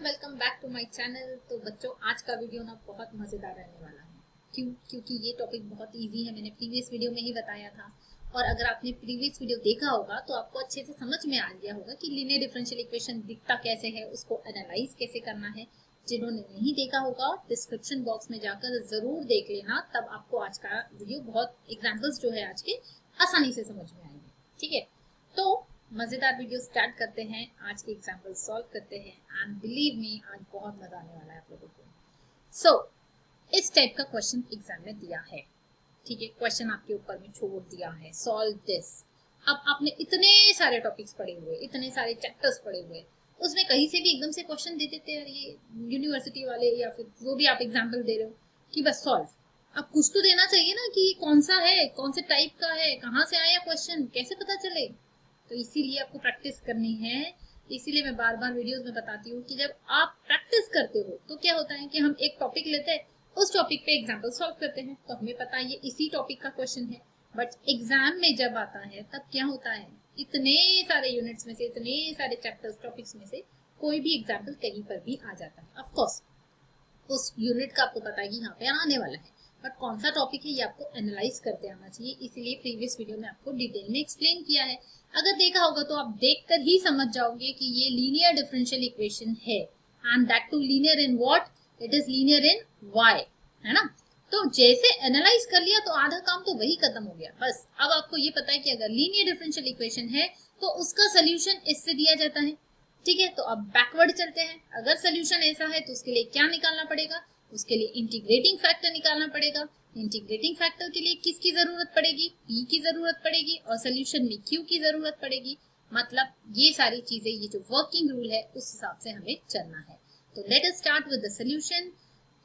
Welcome back to my channel. तो बच्चों, आज का वीडियो ना बहुत मज़ेदार रहने वाला है। क्योंकि ये टॉपिक बहुत इजी है, मैंने प्रीवियस वीडियो में ही बताया था। और अगर आपने प्रीवियस वीडियो देखा होगा तो आपको अच्छे से समझ में आ गया होगा कि लीनियर डिफरेंशियल इक्वेशन दिखता कैसे है, उसको एनालाइज कैसे करना है। जिन्होंने नहीं देखा होगा डिस्क्रिप्शन बॉक्स में जाकर जरूर देख लेना, तब आपको आज का वीडियो बहुत एग्जाम्पल्स जो है आज के आसानी से समझ में आएंगे। ठीक है, तो मजेदार वीडियो स्टार्ट करते हैं। आज के एग्जाम्पल सॉल्व करते हैं एंड बिलीव मी, आज बहुत मजा आने वाला है आप लोगों को। सो इस टाइप का क्वेश्चन एग्जाम में दिया है। ठीक है, क्वेश्चन आपके ऊपर में छोड़ दिया है, सॉल्व दिस। अब आपने इतने सारे टॉपिक्स पढ़े हुए, इतने सारे चैप्टर्स पढ़े हुए, उसमें कहीं से भी एकदम से क्वेश्चन दे देते हैं ये यूनिवर्सिटी वाले, या फिर वो भी आप एग्जाम्पल दे रहे हो कि बस सॉल्व। अब कुछ तो देना चाहिए ना कि कौन सा है, कौन से टाइप का है, कहाँ से आया क्वेश्चन, कैसे पता चले। तो इसीलिए आपको प्रैक्टिस करनी है। इसीलिए मैं बार बार वीडियोस में बताती हूँ कि जब आप प्रैक्टिस करते हो तो क्या होता है कि हम एक टॉपिक लेते हैं, उस टॉपिक पे एग्जाम्पल सॉल्व करते हैं, तो हमें पता है ये इसी टॉपिक का क्वेश्चन है। बट एग्जाम में जब आता है तब क्या होता है, इतने सारे यूनिट्स में से, इतने सारे चैप्टर्स टॉपिक्स में से कोई भी एग्जाम्पल कहीं पर भी आ जाता है। ऑफकोर्स उस यूनिट का आपको पता है कि यहाँ पे आने वाला है, बट कौन सा टॉपिक है ये आपको एनालाइज करते आना चाहिए। इसीलिए प्रीवियस वीडियो में आपको डिटेल में एक्सप्लेन किया है। अगर देखा होगा तो आप देखकर ही समझ जाओगे कि ये लीनियर डिफरेंशियल इक्वेशन है, and that too linear in what, it is linear in y, है ना। तो जैसे एनालाइज कर लिया तो आधा काम तो वही खत्म हो गया। बस अब आपको ये पता है कि अगर लीनियर डिफरेंशियल इक्वेशन है तो उसका सोल्यूशन इससे दिया जाता है। ठीक है, तो अब बैकवर्ड चलते हैं। अगर सोल्यूशन ऐसा है तो उसके लिए क्या निकालना पड़ेगा, उसके लिए इंटीग्रेटिंग फैक्टर निकालना पड़ेगा। इंटीग्रेटिंग फैक्टर के लिए किसकी जरूरत पड़ेगी, p की जरूरत पड़ेगी, और सोल्यूशन में q की जरूरत पड़ेगी। मतलब ये सारी चीजें, ये जो वर्किंग रूल है उस हिसाब से हमें चलना है। तो let us start with the solution.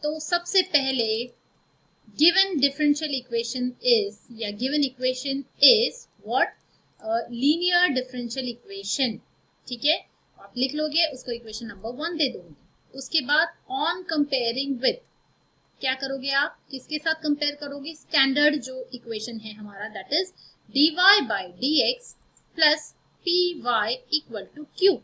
तो सबसे पहले गिवन डिफरेंशियल इक्वेशन इज, या given equation is what, linear differential equation. ठीक है, आप लिख लोगे उसको, इक्वेशन नंबर 1 दे दोगे। उसके बाद ऑन कंपेयरिंग विथ, क्या करोगे आप, किसके साथ कंपेयर करोगे, स्टैंडर्ड जो इक्वेशन है हमारा, that is dy by dx plus py equal to q।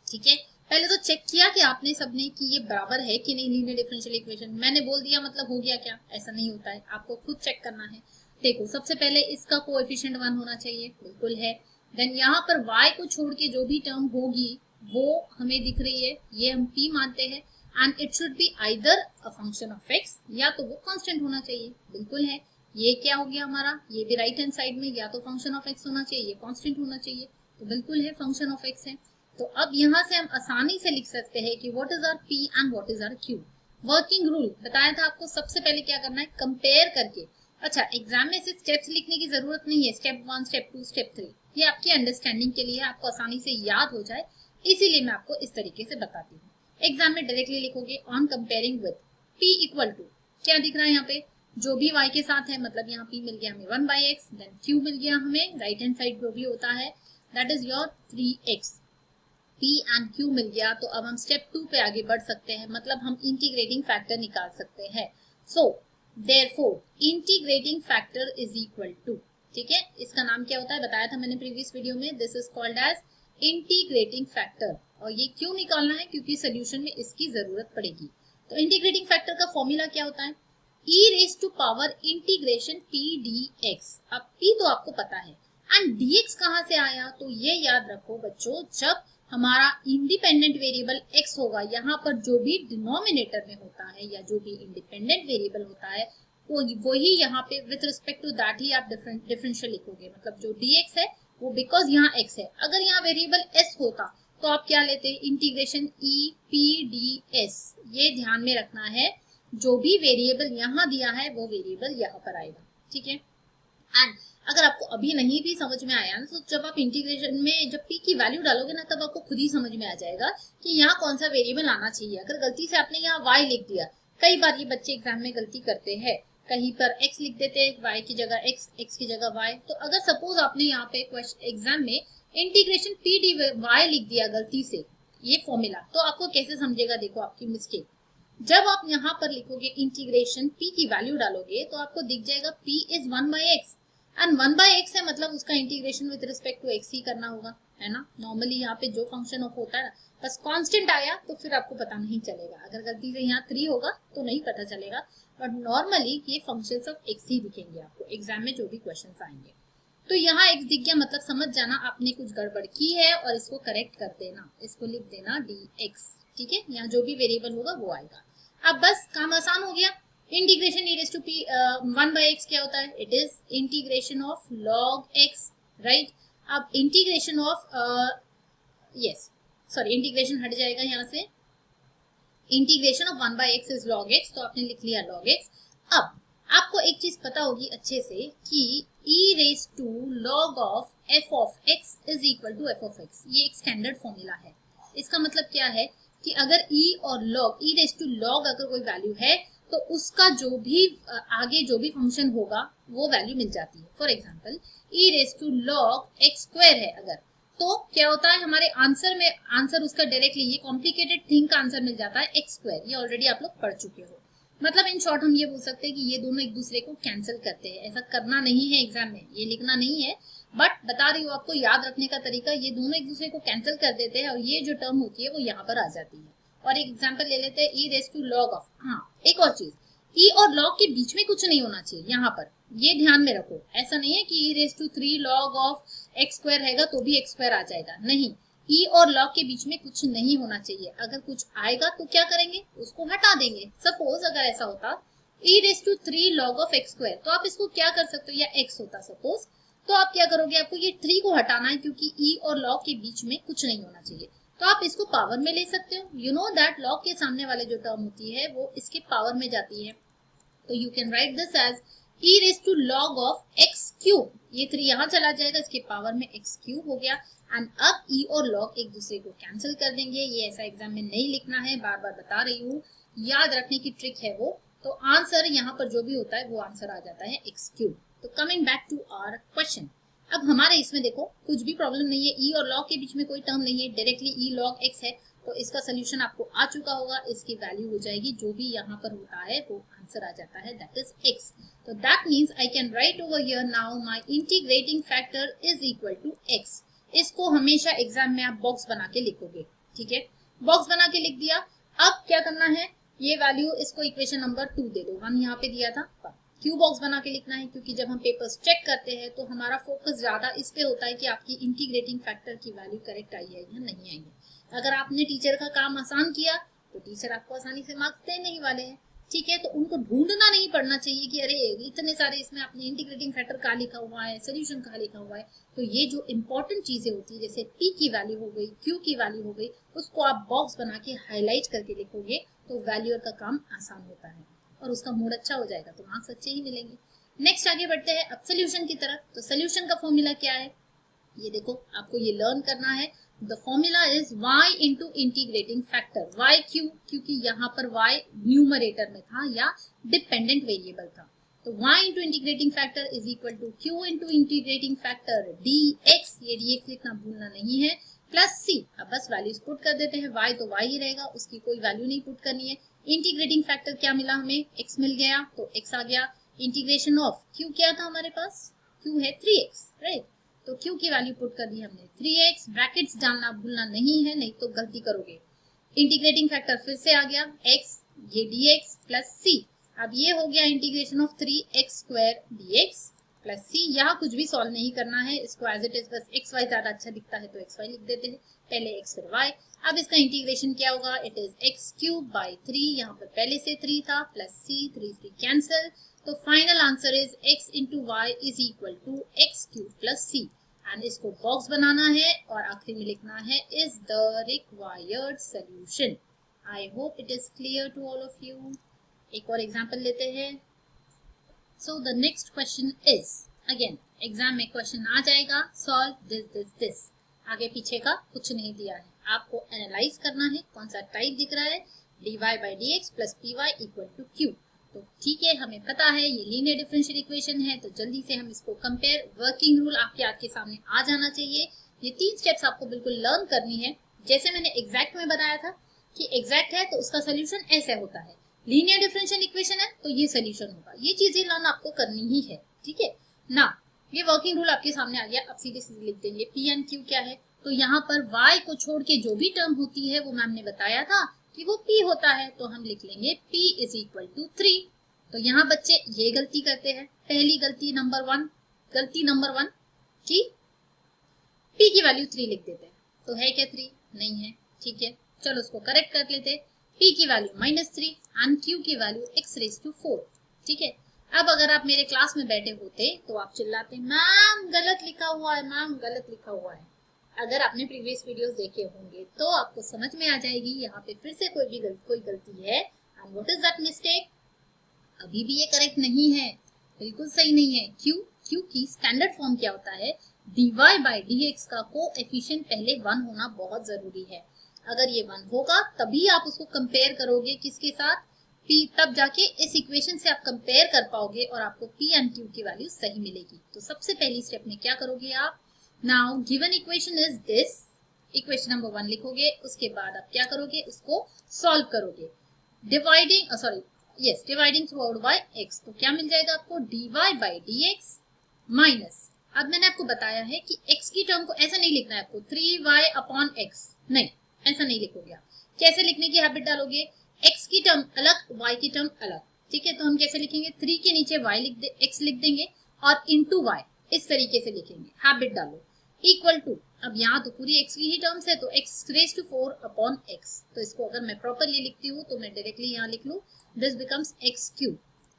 ठीक है, पहले तो चेक किया कि आपने सबने कि ये बराबर है कि नहीं लीनियर डिफरेंशियल इक्वेशन। मैंने बोल दिया मतलब हो गया क्या, ऐसा नहीं होता है, आपको खुद चेक करना है। देखो, सबसे पहले इसका कोएफिशिएंट 1 होना चाहिए, बिल्कुल है। देन यहाँ पर y को छोड़ के जो भी टर्म होगी वो हमें दिख रही है, ये हम p मानते हैं। And it should be either a function of x, या तो वो कांस्टेंट होना चाहिए, बिल्कुल है। ये क्या हो गया हमारा, ये भी राइट हैंड साइड में या तो फंक्शन ऑफ x होना चाहिए, ये कांस्टेंट होना चाहिए, तो बिल्कुल है फंक्शन ऑफ x है। तो अब यहाँ से हम आसानी से लिख सकते हैं कि what is our p and what is our q। Working rule बताया था आपको, सबसे पहले क्या करना है, कंपेयर करके। अच्छा, एग्जाम में से स्टेप्स लिखने की जरूरत नहीं है, स्टेप 1, स्टेप 2, स्टेप 3, ये आपकी अंडरस्टैंडिंग के लिए है, आपको आसानी से याद हो जाए, इसीलिए मैं आपको इस तरीके से बताती हूँ। एग्जाम में डायरेक्टली लिखोगे on comparing with p equal to, क्या दिख रहा है यहाँ पे, जो भी y के साथ है, मतलब यहाँ p मिल गया हमें 1 बाई एक्स, देन q मिल गया हमें राइट हैंड साइड जो भी होता है that is your 3x, p and q मिल गया। तो अब हम स्टेप 2 पे आगे बढ़ सकते हैं, मतलब हम इंटीग्रेटिंग फैक्टर निकाल सकते हैं। So therefore integrating factor is equal to, ठीक है, इसका नाम क्या होता है बताया था मैंने प्रीवियस वीडियो में, this is called as integrating factor. और ये क्यों निकालना है, क्योंकि सोल्यूशन में इसकी जरूरत पड़ेगी। तो इंटीग्रेटिंग फैक्टर का फॉर्मूला क्या होता है, e raise to power integration p dx। अब p तो आपको पता है, एंड dx कहाँ से आया, तो ये याद रखो बच्चों, जब हमारा इंडिपेंडेंट वेरिएबल x होगा, यहाँ पर जो भी डिनोमिनेटर में होता है या जो भी इंडिपेंडेंट वेरिएबल होता है वही यहाँ पे विथ रिस्पेक्ट टू दैट ही आप डिफरेंशियल लिखोगे। मतलब जो dx है वो बिकॉज यहाँ x है, अगर यहाँ वेरिएबल s होता तो आप क्या लेते, इंटीग्रेशन e p ds। ये ध्यान में रखना है, जो भी वेरिएबल यहाँ दिया है वो वेरिएबल यहाँ पर आएगा। ठीक है, एंड अगर आपको अभी नहीं भी समझ में आया ना, तो जब आप इंटीग्रेशन में जब p की वैल्यू डालोगे ना, तब आपको खुद ही समझ में आ जाएगा कि यहाँ कौन सा वेरिएबल आना चाहिए। अगर गलती से आपने यहाँ y लिख दिया, कई बार ये बच्चे एग्जाम में गलती करते हैं, कहीं पर x लिख देते हैं, y की जगह x, x की जगह y। तो अगर सपोज आपने यहाँ पे एग्जाम में इंटीग्रेशन p dy लिख दिया गलती से, ये फॉर्मूला, तो आपको कैसे समझेगा, देखो आपकी मिस्टेक। जब आप यहाँ पर लिखोगे इंटीग्रेशन p की वैल्यू डालोगे तो आपको दिख जाएगा p is 1 by x, and 1 by x है, मतलब उसका integration with respect to x ही करना होगा, है ना। नॉर्मली यहाँ पे जो फंक्शन ऑफ होता है ना, बस कांस्टेंट आया तो फिर आपको पता नहीं चलेगा, अगर गलती से यहाँ 3 होगा तो नहीं पता चलेगा, बट नॉर्मली ये फंक्शंस ऑफ x ही दिखेंगे आपको एग्जाम में जो भी क्वेश्चंस आएंगे। तो यहाँ x दिख गया मतलब समझ जाना आपने कुछ गड़बड़ की है और इसको करेक्ट कर देना, इसको लिख देना dx, ठीक है। यहाँ जो भी वेरिएबल होगा वो आएगा। अब बस काम आसान हो गया। Integration e raise to p 1/x क्या होता है, it is integration of log x, right. अब integration of yes sorry integration हट जाएगा यहाँ से, integration of 1/x is log x, तो आपने लिख लिया log x। अब आपको एक चीज पता होगी अच्छे से कि e raise to log of f of x is equal to f of x, ये एक स्टैंडर्ड फॉर्मूला है। इसका मतलब क्या है कि अगर e और log e raise to log अगर कोई वैल्यू है तो उसका जो भी आगे जो भी फंक्शन होगा वो वैल्यू मिल जाती है। For example e raise to log x square है अगर, तो क्या होता है हमारे आंसर में, आंसर उसका डायरेक्टली ये कॉम्प्लिकेटेड थिंग का आंसर मिल जाता है x स्क्वायर, ये ऑलरेडी आप लोग पढ़ चुके हो। मतलब इन शॉर्ट हम ये बोल सकते हैं कि ये दोनों एक दूसरे को कैंसिल करते हैं। ऐसा करना नहीं है एग्जाम में, ये लिखना नहीं है, बट बता रही हूँ आपको याद रखने का तरीका, ये दोनों एक दूसरे को कैंसिल कर देते हैं और ये जो टर्म होती है वो यहाँ पर आ जाती है। और एक एग्जाम्पल ले लेते हैं, e raise to log of, हाँ एक और चीज, ई और लॉग के बीच में कुछ नहीं होना चाहिए यहाँ पर, ये ध्यान में रखो। ऐसा नहीं है कि e raise to 3 log of x square रहेगा तो भी एक्स स्क्वायर आ जाएगा, नहीं, ई और लॉग के बीच में कुछ नहीं होना चाहिए। अगर कुछ आएगा तो क्या करेंगे, उसको हटा देंगे। सपोज अगर ऐसा होता e raise to 3 log of x square, तो आप इसको क्या कर सकते हो, या एक्स होता सपोज, तो आप क्या करोगे, आपको ये 3 को हटाना है क्योंकि ई और लॉग के बीच में कुछ नहीं होना चाहिए, तो आप इसको पावर में ले सकते हो। यू नो दैट लॉग के सामने वाले जो टर्म होती है वो इसके पावर में जाती है, तो you can write this as e raise to log of x cube, ये 3 यहाँ चला जाएगा, इसके पावर में x क्यूब हो गया। एंड अब e और log एक दूसरे को कैंसिल कर देंगे। ये ऐसा एग्जाम में नहीं लिखना है, बार बार बता रही हूँ, याद रखने की ट्रिक है वो। तो आंसर यहाँ पर जो भी होता है वो आंसर आ जाता है x क्यूब। तो coming back to our question, अब हमारे इसमें देखो कुछ भी प्रॉब्लम नहीं है, e और log के बीच में कोई टर्म नहीं है, डायरेक्टली e log x है, तो इसका सोल्यूशन आपको आ चुका होगा। इसकी वैल्यू हो जाएगी जो भी यहाँ पर होता है वो आंसर आ जाता है, दैट इज x। तो that means I can write over here now my integrating factor is equal to x। इसको हमेशा एग्जाम में आप बॉक्स बना के लिखोगे, ठीक है, बॉक्स बना के लिख दिया। अब क्या करना है, ये वैल्यू इसको इक्वेशन नंबर 2 दे दो, 1 यहाँ पे दिया था, क्यू बॉक्स बना के लिखना है, क्योंकि जब हम पेपर्स चेक करते हैं तो हमारा फोकस ज्यादा इस पे होता है कि आपकी इंटीग्रेटिंग फैक्टर की वैल्यू करेक्ट आई है या नहीं आई है। अगर आपने टीचर का काम आसान किया तो टीचर आपको आसानी से मार्क्स देने ही वाले हैं, ठीक है। तो उनको ढूंढना नहीं पड़ना चाहिए कि अरे इतने सारे इसमें आपने इंटीग्रेटिंग फैक्टर कहाँ लिखा हुआ है, सोल्यूशन कहाँ लिखा हुआ है। तो ये जो इंपॉर्टेंट चीजें होती है जैसे p की वैल्यू हो गई, q की वैल्यू हो गई, उसको आप बॉक्स बना के हाईलाइट करके लिखोगे तो वैल्यूअर का काम आसान होता है और उसका मूड अच्छा हो जाएगा, तो मार्क्स अच्छे ही मिलेंगे। नेक्स्ट आगे बढ़ते हैं अब सोल्यूशन की तरफ। तो सोल्यूशन का फॉर्मूला क्या है, ये देखो आपको ये लर्न करना है। The formula is y into integrating factor, y क्यों, क्योंकि यहाँ पर y न्यूमरेटर में था या डिपेंडेंट वेरिएबल था, तो y into integrating factor is equal to q into integrating factor dx, ये dx लिखना भूलना नहीं है, प्लस c। अब बस वैल्यूज पुट कर देते हैं, y तो y ही रहेगा, उसकी कोई वैल्यू नहीं पुट करनी है। इंटीग्रेटिंग फैक्टर क्या मिला हमें, x मिल गया, तो x आ गया। इंटीग्रेशन ऑफ q क्या था हमारे पास, q है 3x, राइट, तो q की वैल्यू पुट कर दी हमने 3x, ब्रैकेट्स डालना भूलना नहीं है, नहीं तो गलती करोगे। इंटीग्रेटिंग फैक्टर फिर से आ गया x, ये dx प्लस c। अब ये हो गया integration of 3x square dx plus c। यहाँ कुछ भी सॉल्व नहीं करना है, इसको एज इट इज बस एक्स वाई ज्यादा अच्छा दिखता है तो एक्स वाई लिख देते हैं, पहले x फिर y। अब इसका इंटीग्रेशन क्या होगा, it is x cube by 3, यहाँ पर पहले से 3 था, प्लस c, 3 कैंसिल, तो final answer is x into y is equal to x cube plus c। And इसको बॉक्स बनाना है और आखिरी में लिखना है is the required solution. I hope it is clear to all of you. एक और एग्जांपल लेते हैं। So the next question is, again exam में क्वेश्चन आ जाएगा, सॉल्व दिस दिस दिस, आगे पीछे का कुछ नहीं दिया है, आपको एनालाइज करना है कौन सा टाइप दिख रहा है, dy by d x plus p y equal to q. तो ठीक है, हमें पता है ये लीनियर डिफरेंशियल इक्वेशन है, तो जल्दी से हम इसको कंपेयर, वर्किंग रूल आपके आगे सामने आ जाना चाहिए। ये 3 स्टेप्स आपको बिल्कुल लर्न करनी है। जैसे मैंने एग्जैक्ट में बताया था कि एग्जैक्ट है तो उसका सोल्यूशन ऐसे होता है, लीनियर डिफरेंशियल इक्वेशन है तो ये सोल्यूशन होगा, ये चीजें लर्न आपको करनी ही है, ठीक है ना। ये वर्किंग रूल आपके सामने आ गया, अब सीधे सीधे लिख देंगे। पी एंड क्यू क्या है, तो यहाँ पर y को छोड़ के जो भी टर्म होती है वो मैम ने बताया था कि वो p होता है, तो हम लिख लेंगे p इज इक्वल टू 3। तो यहाँ बच्चे ये गलती करते हैं, पहली गलती नंबर वन कि p की वैल्यू 3 लिख देते हैं। तो है क्या 3? नहीं है। ठीक है, चलो उसको करेक्ट कर लेते। p की वैल्यू -3 एंड q की वैल्यू x⁴। ठीक है, अब अगर आप मेरे क्लास में बैठे होते तो आप चिल्लाते मैम गलत लिखा हुआ है, मैम गलत लिखा हुआ है। अगर आपने प्रीवियस वीडियोस देखे होंगे तो आपको समझ में आ जाएगी यहाँ पे फिर से कोई गलती है। And what is that mistake? अभी भी ये करेक्ट नहीं है, बिल्कुल सही नहीं है। क्यों? क्योंकि स्टैंडर्ड फॉर्म क्या होता है, dy बाई dx का कोएफिशिएंट पहले 1 होना बहुत जरूरी है। अगर ये 1 होगा तभी आप उसको कंपेयर करोगे किसके साथ, p, तब जाके इस इक्वेशन से आप कंपेयर कर पाओगे और आपको p एंड q की वैल्यू सही मिलेगी। तो सबसे पहली स्टेप में क्या करोगे आप, now given equation is this, equation number 1 लिखोगे, उसके बाद आप क्या करोगे, उसको सॉल्व करोगे। Dividing through out by x, तो क्या मिल जाएगा आपको, dy बाई dx माइनस, अब मैंने आपको बताया है कि x की टर्म को ऐसा नहीं लिखना है आपको 3y अपॉन x, नहीं ऐसा नहीं लिखोगे आप। कैसे लिखने की हैबिट डालोगे, x की टर्म अलग y की टर्म अलग। ठीक है, तो हम कैसे लिखेंगे, 3 के नीचे x लिख देंगे और इंटू y, इस तरीके से लिखेंगे। हैबिट डालो इक्वल टू, अब यहाँ तो पूरी x की ही टर्म्स है तो x⁴ अपॉन x, तो इसको अगर मैं प्रॉपरली लिखती हूँ तो मैं डायरेक्टली यहाँ लिख लूँ, दिस बिकम्स x3।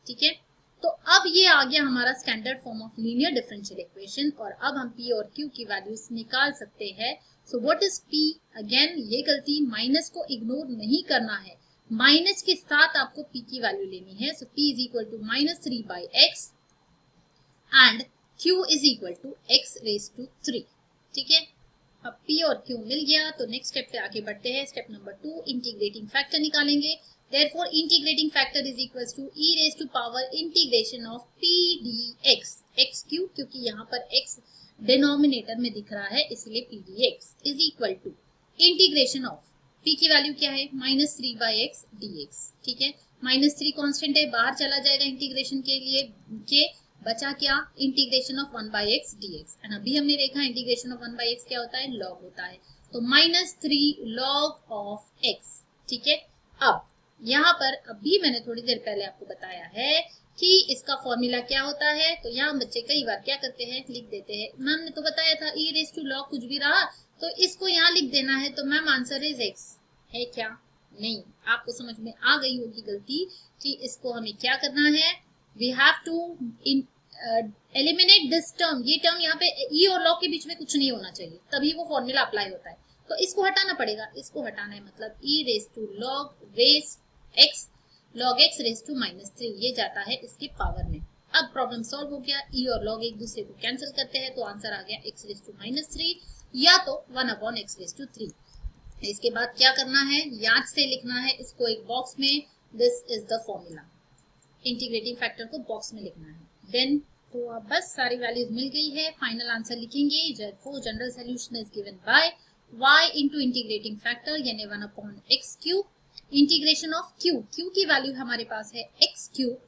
ठीक है, तो अब ये आ गया हमारा standard form of linear differential equation, और अब हम p और q की वैल्यूज निकाल सकते हैं। So what is p, again ये गलती, माइनस को इग्नोर नहीं करना है, माइनस के साथ आपको p की वैल्यू लेनी है। So p is equal to -3 by x and q is equal to x⁻3। ठीक है, अब p और q मिल गया तो नेक्स्ट स्टेप पे आगे बढ़ते हैं। स्टेप नंबर 2, इंटीग्रेटिंग फैक्टर निकालेंगे। Therefore, integrating factor is equals to e raised to power integration of p dx, x क्यों, क्योंकि यहाँ पर x डिनोमिनेटर में दिख रहा है इसलिए p dx is equal to integration of, p की वैल्यू क्या है, -3 बाई x dx। ठीक है, -3 कांस्टेंट है, बाहर चला जाएगा इंटीग्रेशन के लिए, के बचा क्या, integration of 1 by x dx। And अभी हमने देखा इंटीग्रेशन ऑफ 1 बाई एक्स क्या होता है, लॉग होता है, तो -3 लॉग ऑफ x। ठीक है, अब यहाँ पर अभी मैंने थोड़ी देर पहले आपको बताया है कि इसका फॉर्मूला क्या होता है, तो यहाँ बच्चे कई बार क्या करते हैं, लिख देते हैं, मैम ने तो बताया था e रेज टू लॉग कुछ भी रहा तो इसको यहाँ लिख देना है, तो मैम आंसर इज x है क्या, नहीं, आपको समझ में आ गई होगी गलती कि इसको हमें क्या करना है, we have to eliminate this term, ये टर्म यहाँ पे e और लॉग के बीच में कुछ नहीं होना चाहिए, तभी वो फॉर्मूला अप्लाई होता है, तो इसको हटाना पड़ेगा, इसको हटाना है, मतलब e raise to log raise x log x raise to -3, ये जाता है इसके पावर में। अब प्रॉब्लम सॉल्व हो गया, e और log एक दूसरे को कैंसिल करते हैं तो आंसर आ गया x रेज टू -3 या तो 1 अपॉन x रेज टू 3। इसके बाद क्या करना है, याद से लिखना है इसको एक बॉक्स में, this is the formula, integrating factor को बॉक्स में लिखना है। देन तो अब बस सारी वैल्यूज मिल गई है, फाइनल आंसर लिखेंगे। General solution is given by y into integrating factor यानी 1 upon x cube, integration of q, q की वैल्यू हमारे पास है x क्यूब,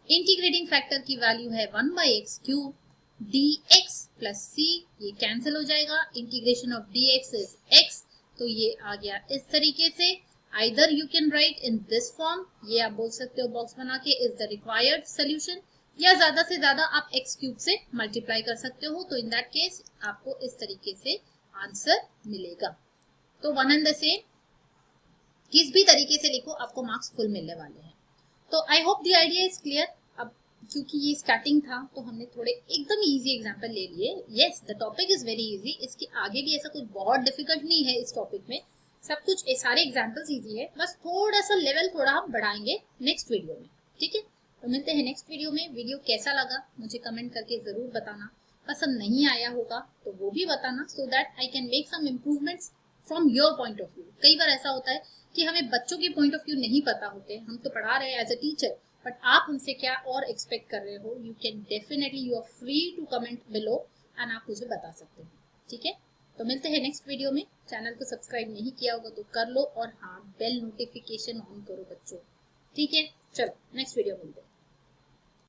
इंटीग्रेटिंग फैक्टर की वैल्यू है 1 by x cube, dx plus c ये कैंसिल हो जाएगा, integration of dx is x, तो ये आ गया इस तरीके से। Either you can right in this form, ये आप बोल सकते हो बॉक्स बना के इज द रिक्वायर्ड सोल्यूशन, या ज्यादा से ज्यादा आप x क्यूब से मल्टीप्लाई कर सकते हो, तो इन दैट केस आपको इस तरीके से आंसर मिलेगा। तो वन एंड द सेम, किस भी तरीके से लिखो आपको मार्क्स फुल मिलने वाले हैं। तो I hope the idea is clear. अब क्योंकि ये स्टार्टिंग था तो हमने थोड़े एकदम इजी एग्जांपल ले लिए। Yes, the topic is very easy, इसके आगे भी ऐसा कुछ बहुत डिफिकल्ट नहीं है इस टॉपिक में, सब कुछ सारे एग्जाम्पल्स इजी है, बस थोड़ा सा लेवल थोड़ा हम बढ़ाएंगे नेक्स्ट वीडियो में। ठीक है, तो मिलते हैं नेक्स्ट वीडियो में। वीडियो कैसा लगा मुझे कमेंट करके जरूर बताना, पसंद नहीं आया होगा तो वो भी बताना, so that I can make some improvements from your point of view. कई बार ऐसा होता है कि हमें बच्चों के पॉइंट ऑफ व्यू नहीं पता होते, हम तो पढ़ा रहे हैं एज अ टीचर, बट आप हमसे क्या और एक्सपेक्ट कर रहे हो, you can definitely, you are free to comment below and आप मुझे बता सकते हैं। ठीक है, तो मिलते हैं नेक्स्ट वीडियो में। चैनल को सब्सक्राइब नहीं किया होगा तो कर लो, और हाँ बेल नोटिफिकेशन ऑन करो बच्चों। ठीक है, चलो नेक्स्ट वीडियो मिलते हैं।